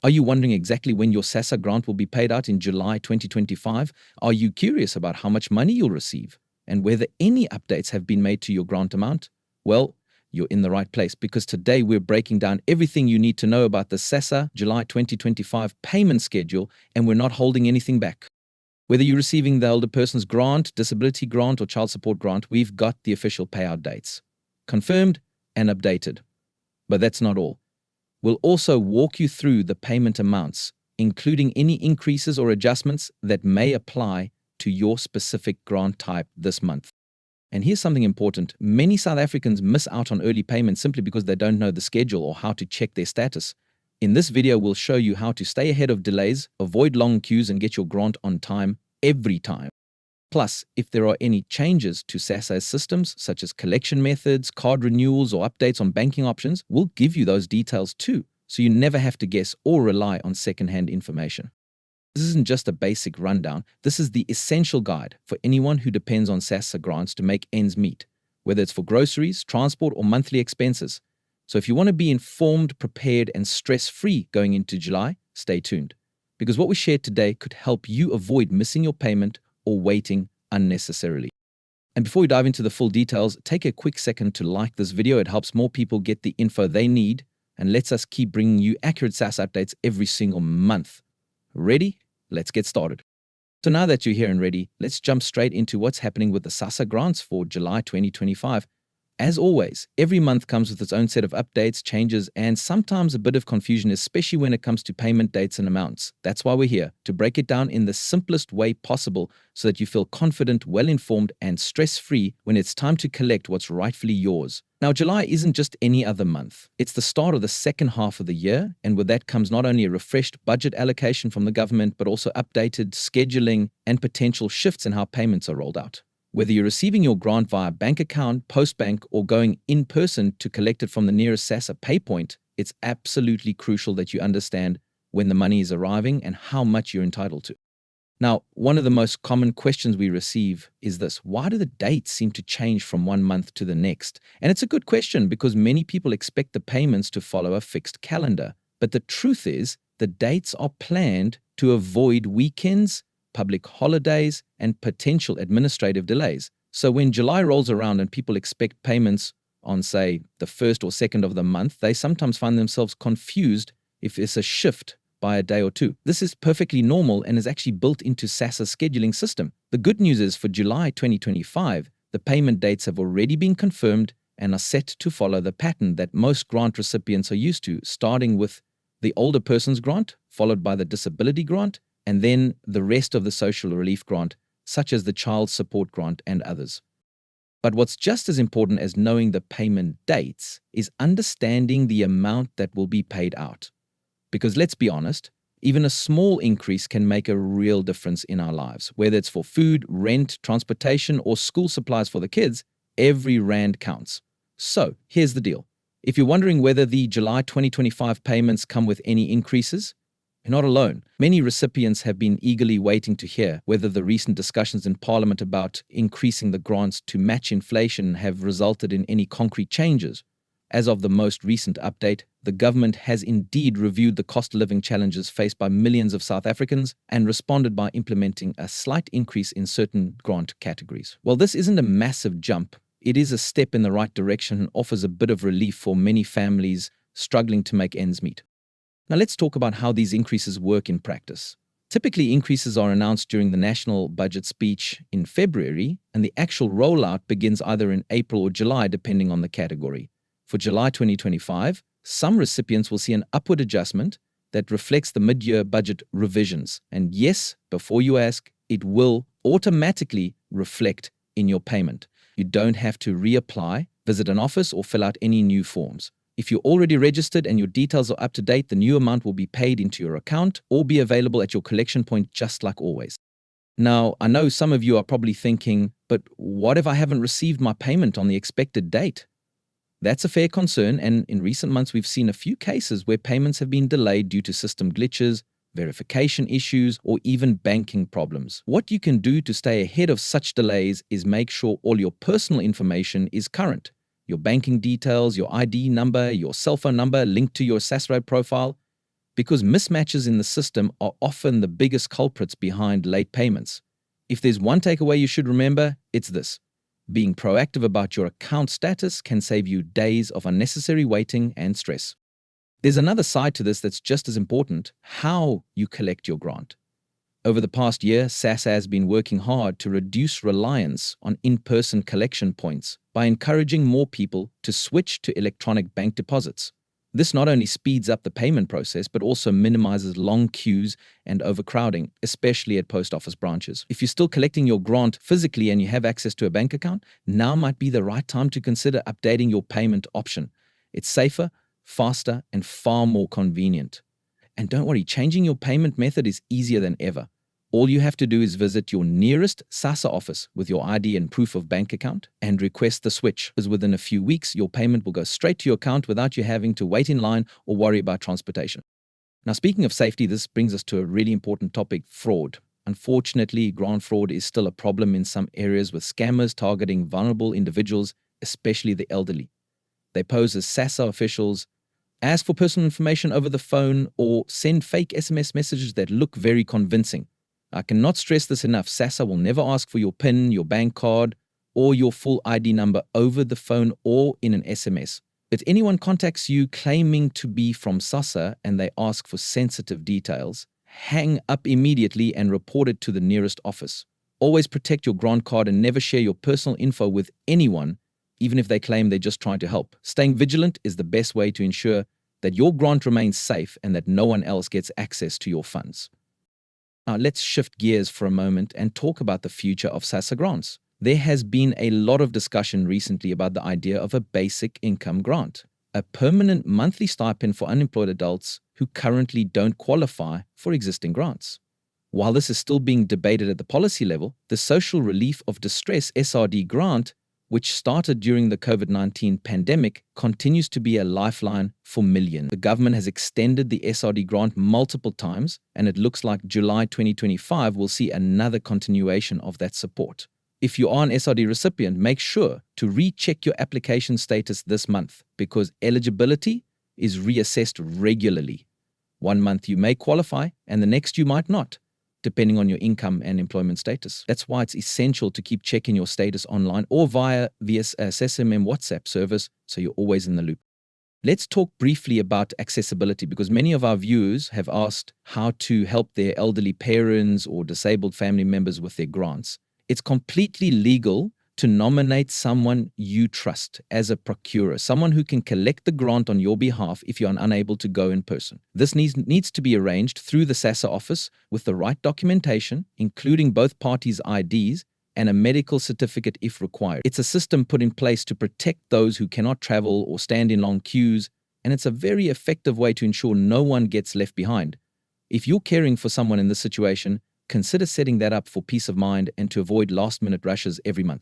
Are you wondering exactly when your SASSA grant will be paid out in July 2025? Are you curious about how much money you'll receive and whether any updates have been made to your grant amount? Well, you're in the right place because today we're breaking down everything you need to know about the SASSA July 2025 payment schedule, and we're not holding anything back. Whether you're receiving the elder person's grant, disability grant, or child support grant, we've got the official payout dates confirmed and updated. But that's not all. We'll also walk you through the payment amounts, including any increases or adjustments that may apply to your specific grant type this month. And here's something important. Many South Africans miss out on early payments simply because they don't know the schedule or how to check their status. In this video, we'll show you how to stay ahead of delays, avoid long queues, and get your grant on time every time. Plus, if there are any changes to SASSA's systems, such as collection methods, card renewals, or updates on banking options, we'll give you those details too, so you never have to guess or rely on second-hand information. This isn't just a basic rundown. This is the essential guide for anyone who depends on SASSA grants to make ends meet, whether it's for groceries, transport, or monthly expenses. So if you want to be informed, prepared, and stress-free going into July, stay tuned, because what we shared today could help you avoid missing your payment or waiting unnecessarily. And before we dive into the full details, take a quick second to like this video. It helps more people get the info they need and lets us keep bringing you accurate SASSA updates every single month. Ready? Let's get started. So now that you're here and ready, let's jump straight into what's happening with the SASSA grants for July 2025. As always, every month comes with its own set of updates, changes, and sometimes a bit of confusion, especially when it comes to payment dates and amounts. That's why we're here, to break it down in the simplest way possible so that you feel confident, well-informed, and stress-free when it's time to collect what's rightfully yours. Now, July isn't just any other month. It's the start of the second half of the year, and with that comes not only a refreshed budget allocation from the government, but also updated scheduling and potential shifts in how payments are rolled out. Whether you're receiving your grant via bank account, postbank, or going in person to collect it from the nearest SASSA pay point, it's absolutely crucial that you understand when the money is arriving and how much you're entitled to. Now, one of the most common questions we receive is this: why do the dates seem to change from one month to the next? And it's a good question because many people expect the payments to follow a fixed calendar. But the truth is, the dates are planned to avoid weekends, public holidays, and potential administrative delays. So when July rolls around and people expect payments on, say, the 1st or 2nd of the month, they sometimes find themselves confused if it's a shift by a day or two. This is perfectly normal and is actually built into SASSA's scheduling system. The good news is for July 2025, the payment dates have already been confirmed and are set to follow the pattern that most grant recipients are used to, starting with the older person's grant, followed by the disability grant, and then the rest of the social relief grant, such as the child support grant and others. But what's just as important as knowing the payment dates is understanding the amount that will be paid out. Because let's be honest, even a small increase can make a real difference in our lives. Whether it's for food, rent, transportation, or school supplies for the kids, every rand counts. So here's the deal. If you're wondering whether the July 2025 payments come with any increases, you're not alone. Many recipients have been eagerly waiting to hear whether the recent discussions in Parliament about increasing the grants to match inflation have resulted in any concrete changes. As of the most recent update, the government has indeed reviewed the cost of living challenges faced by millions of South Africans and responded by implementing a slight increase in certain grant categories. While this isn't a massive jump, it is a step in the right direction and offers a bit of relief for many families struggling to make ends meet. Now let's talk about how these increases work in practice. Typically, increases are announced during the national budget speech in February, and the actual rollout begins either in April or July, depending on the category. For July 2025, some recipients will see an upward adjustment that reflects the mid-year budget revisions. And yes, before you ask, it will automatically reflect in your payment. You don't have to reapply, visit an office, or fill out any new forms. If you're already registered and your details are up to date, the new amount will be paid into your account or be available at your collection point just like always. Now, I know some of you are probably thinking, but what if I haven't received my payment on the expected date? That's a fair concern, and in recent months we've seen a few cases where payments have been delayed due to system glitches, verification issues, or even banking problems. What you can do to stay ahead of such delays is make sure all your personal information is current. Your banking details, your ID number, your cell phone number linked to your SASSA profile. because mismatches in the system are often the biggest culprits behind late payments. If there's one takeaway you should remember, it's this. Being proactive about your account status can save you days of unnecessary waiting and stress. There's another side to this that's just as important: how you collect your grant. Over the past year, SASSA has been working hard to reduce reliance on in-person collection points by encouraging more people to switch to electronic bank deposits. This not only speeds up the payment process, but also minimizes long queues and overcrowding, especially at post office branches. If you're still collecting your grant physically and you have access to a bank account, now might be the right time to consider updating your payment option. It's safer, faster, and far more convenient. And don't worry, changing your payment method is easier than ever. All you have to do is visit your nearest SASSA office with your ID and proof of bank account and request the switch, because within a few weeks, your payment will go straight to your account without you having to wait in line or worry about transportation. Now, speaking of safety, this brings us to a really important topic: fraud. Unfortunately, grant fraud is still a problem in some areas, with scammers targeting vulnerable individuals, especially the elderly. They pose as SASSA officials, ask for personal information over the phone, or send fake SMS messages that look very convincing. I cannot stress this enough. SASSA will never ask for your PIN, your bank card, or your full ID number over the phone or in an SMS. If anyone contacts you claiming to be from SASSA and they ask for sensitive details, hang up immediately and report it to the nearest office. Always protect your grant card and never share your personal info with anyone, even if they claim they're just trying to help. Staying vigilant is the best way to ensure that your grant remains safe and that no one else gets access to your funds. Now, let's shift gears for a moment and talk about the future of SASSA grants. There has been a lot of discussion recently about the idea of a basic income grant, a permanent monthly stipend for unemployed adults who currently don't qualify for existing grants. While this is still being debated at the policy level, the Social Relief of Distress (SRD) grant, which started during the COVID-19 pandemic, continues to be a lifeline for millions. The government has extended the SRD grant multiple times, and it looks like July 2025 will see another continuation of that support. If you are an SRD recipient, make sure to recheck your application status this month, because eligibility is reassessed regularly. One month you may qualify, and the next you might not, depending on your income and employment status. That's why it's essential to keep checking your status online or via SSMM WhatsApp service, so you're always in the loop. Let's talk briefly about accessibility, because many of our viewers have asked how to help their elderly parents or disabled family members with their grants. It's completely legal to nominate someone you trust as a procurer, someone who can collect the grant on your behalf if you're unable to go in person. This needs to be arranged through the SASSA office with the right documentation, including both parties' IDs and a medical certificate if required. It's a system put in place to protect those who cannot travel or stand in long queues, and it's a very effective way to ensure no one gets left behind. If you're caring for someone in this situation, consider setting that up for peace of mind and to avoid last-minute rushes every month.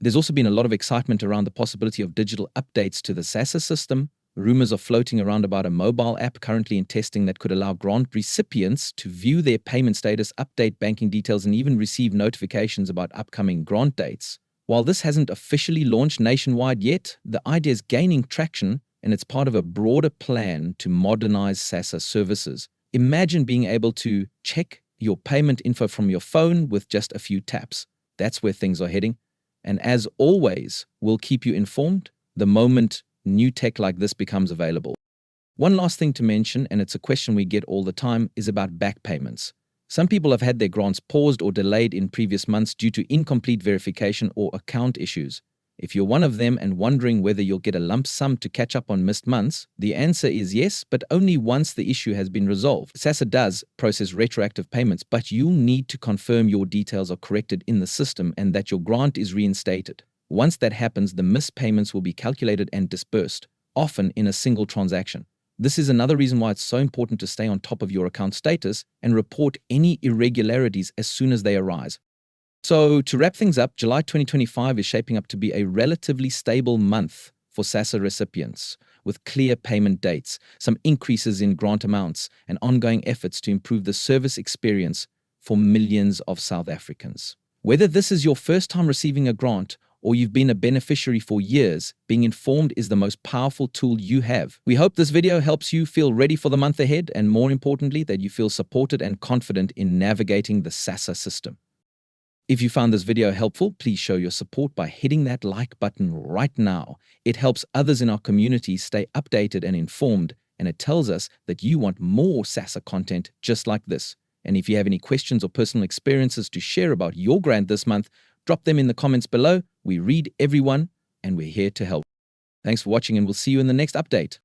There's also been a lot of excitement around the possibility of digital updates to the SASSA system. Rumors are floating around about a mobile app currently in testing that could allow grant recipients to view their payment status, update banking details, and even receive notifications about upcoming grant dates. While this hasn't officially launched nationwide yet, the idea is gaining traction, and it's part of a broader plan to modernize SASSA services. Imagine being able to check your payment info from your phone with just a few taps. That's where things are heading. And as always, we'll keep you informed the moment new tech like this becomes available. One last thing to mention, and it's a question we get all the time, is about back payments. Some people have had their grants paused or delayed in previous months due to incomplete verification or account issues. If you're one of them and wondering whether you'll get a lump sum to catch up on missed months, the answer is yes, but only once the issue has been resolved. SASSA does process retroactive payments, but you'll need to confirm your details are corrected in the system and that your grant is reinstated. Once that happens, the missed payments will be calculated and disbursed, often in a single transaction. This is another reason why it's so important to stay on top of your account status and report any irregularities as soon as they arise. So, to wrap things up, July 2025 is shaping up to be a relatively stable month for SASSA recipients, with clear payment dates, some increases in grant amounts, and ongoing efforts to improve the service experience for millions of South Africans. Whether this is your first time receiving a grant or you've been a beneficiary for years, being informed is the most powerful tool you have. We hope this video helps you feel ready for the month ahead, and more importantly, that you feel supported and confident in navigating the SASSA system. If you found this video helpful, please show your support by hitting that like button right now. It helps others in our community stay updated and informed, and it tells us that you want more SASSA content just like this. And if you have any questions or personal experiences to share about your grant this month, drop them in the comments below. We read everyone, and we're here to help. Thanks for watching, and we'll see you in the next update.